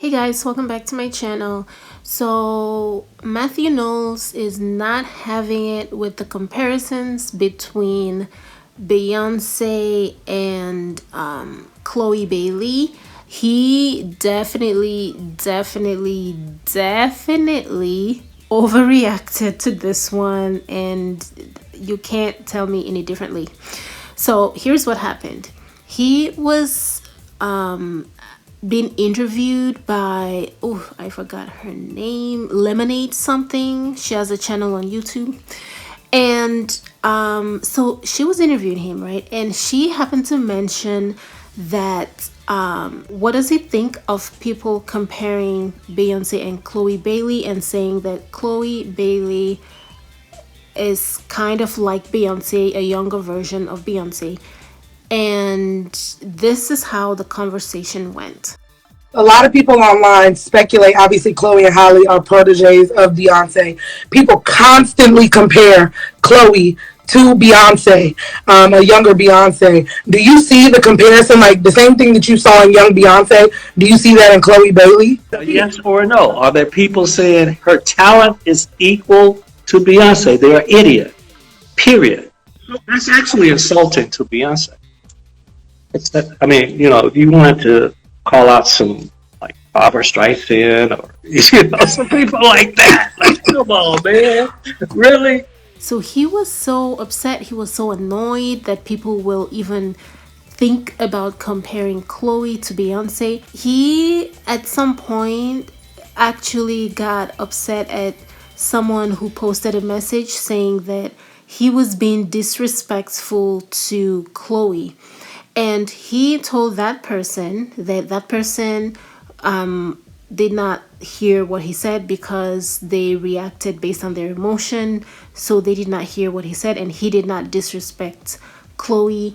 Hey guys, welcome back to my channel. So Matthew Knowles is not having it with the comparisons between Beyonce and Chloe Bailey. He definitely overreacted to this one, and you can't tell me any differently. So here's what happened. He was being interviewed by, oh, I forgot her name, Lemonade something. She has a channel on YouTube. And so she was interviewing him, right? And she happened to mention that what does he think of people comparing Beyonce and Chloe Bailey and saying that Chloe Bailey is kind of like Beyonce, a younger version of Beyonce. And this is how the conversation went. A lot of people online speculate, obviously Chloe and Halle are proteges of Beyonce. People constantly compare Chloe to Beyonce, a younger Beyonce. Do you see the comparison, like the same thing that you saw in young Beyonce? Do you see that in Chloe Bailey? Yes or no? Are there people saying her talent is equal to Beyonce? They're an idiot. Period. That's actually insulting to Beyonce. It's that, I mean, if you wanted to call out some like Barbara Streisand or some people like that, like come on, man, really? So he was so upset, he was so annoyed that people will even think about comparing Chloe to Beyonce. He, at some point, actually got upset at someone who posted a message saying that he was being disrespectful to Chloe. And he told that person that person did not hear what he said because they reacted based on their emotion. So they did not hear what he said, and he did not disrespect Chloe.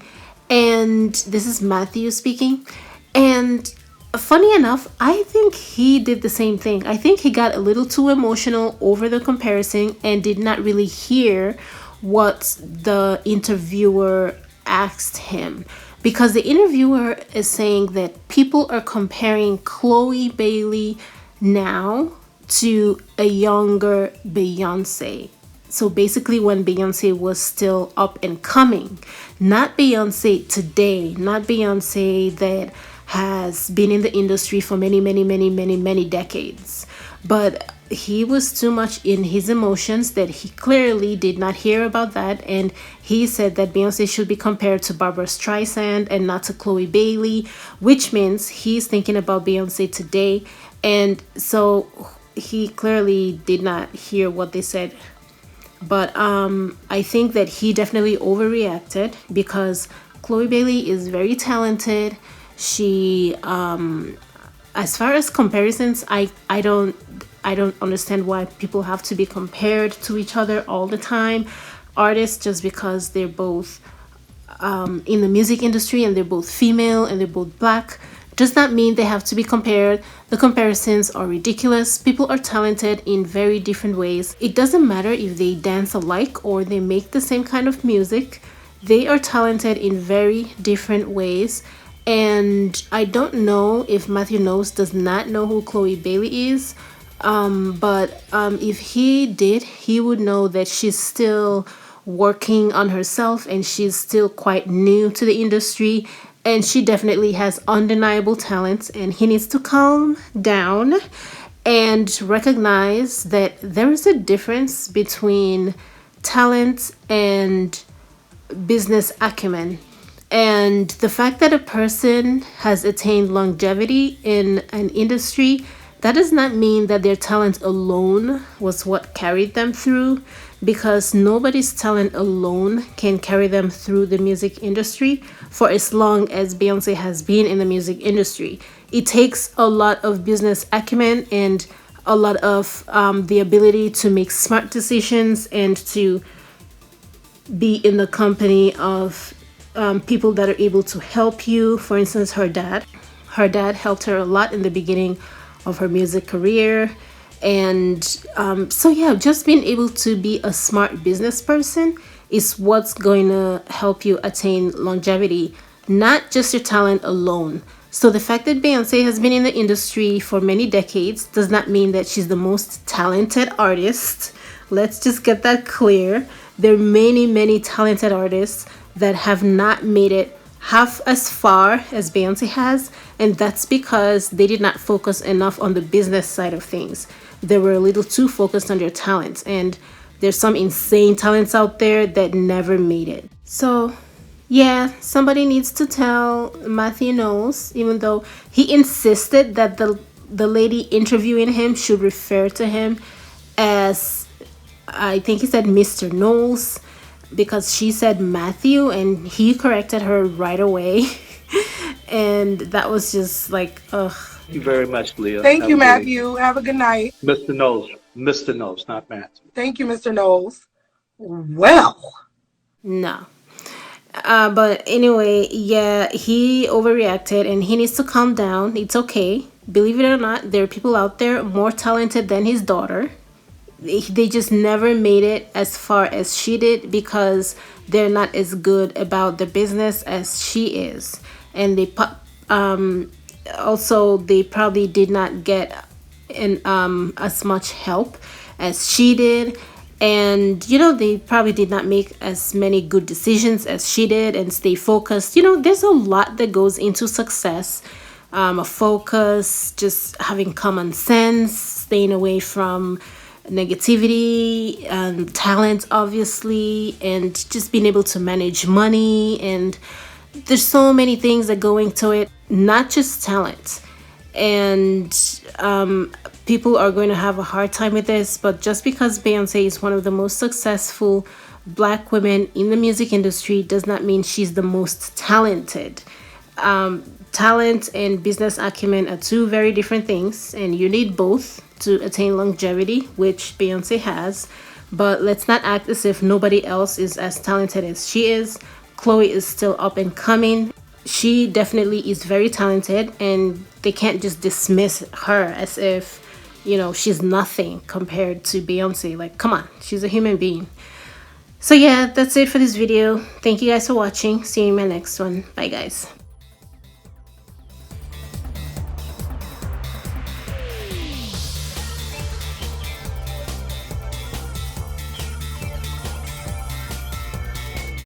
And this is Matthew speaking. And funny enough, I think he did the same thing. I think he got a little too emotional over the comparison and did not really hear what the interviewer asked him. Because the interviewer is saying that people are comparing Chloe Bailey now to a younger Beyonce. So basically when Beyonce was still up and coming, not Beyonce today, not Beyonce that has been in the industry for many decades. But he was too much in his emotions that he clearly did not hear about that, and he said that Beyonce should be compared to Barbara Streisand and not to Chloe Bailey, which means he's thinking about Beyonce today. And so he clearly did not hear what they said. But I think that he definitely overreacted because Chloe Bailey is very talented. She as far as comparisons, I don't understand why people have to be compared to each other all the time. Artists, just because they're both in the music industry and they're both female and they're both black, does not mean they have to be compared. The comparisons are ridiculous. People are talented in very different ways. It doesn't matter if they dance alike or they make the same kind of music. They are talented in very different ways. And I don't know if Matthew Knowles does not know who Chloe Bailey is. But if he did, he would know that she's still working on herself and she's still quite new to the industry, and she definitely has undeniable talents, and he needs to calm down and recognize that there is a difference between talent and business acumen. And the fact that a person has attained longevity in an industry, that does not mean that their talent alone was what carried them through, because nobody's talent alone can carry them through the music industry for as long as Beyonce has been in the music industry. It takes a lot of business acumen and a lot of the ability to make smart decisions and to be in the company of people that are able to help you. For instance, her dad helped her a lot in the beginning of her music career. And so yeah, just being able to be a smart business person is what's going to help you attain longevity, not just your talent alone. So the fact that Beyonce has been in the industry for many decades does not mean that she's the most talented artist. Let's just get that clear. There are many, many talented artists that have not made it half as far as Beyonce has, and that's because they did not focus enough on the business side of things. They were a little too focused on their talents, and there's some insane talents out there that never made it. So yeah, somebody needs to tell Matthew Knowles, even though he insisted that the lady interviewing him should refer to him as, I think he said Mr. Knowles, because she said Matthew and he corrected her right away. And that was just like, ugh. Thank you very much, Leah. Thank you, Matthew. Have a good night. Mr. Knowles. Mr. Knowles, not Matthew. Thank you, Mr. Knowles. Well. No. But anyway, yeah, he overreacted and he needs to calm down. It's okay. Believe it or not, there are people out there more talented than his daughter. They just never made it as far as she did because they're not as good about the business as she is. And also they probably did not get as much help as she did. And, you know, they probably did not make as many good decisions as she did and stay focused. You know, there's a lot that goes into success. A focus, just having common sense, staying away from negativity, and talent, obviously, and just being able to manage money. And there's so many things that go into it, not just talent. And people are going to have a hard time with this, but just because Beyonce is one of the most successful Black women in the music industry does not mean she's the most talented. Talent and business acumen are two very different things, and you need both to attain longevity, which Beyonce has. But let's not act as if nobody else is as talented as she is. Chloe is still up and coming. She definitely is very talented, and they can't just dismiss her as if, you know, she's nothing compared to Beyonce. Like, come on, she's a human being. So yeah, that's it for this video. Thank you guys for watching. See you in my next one. Bye guys.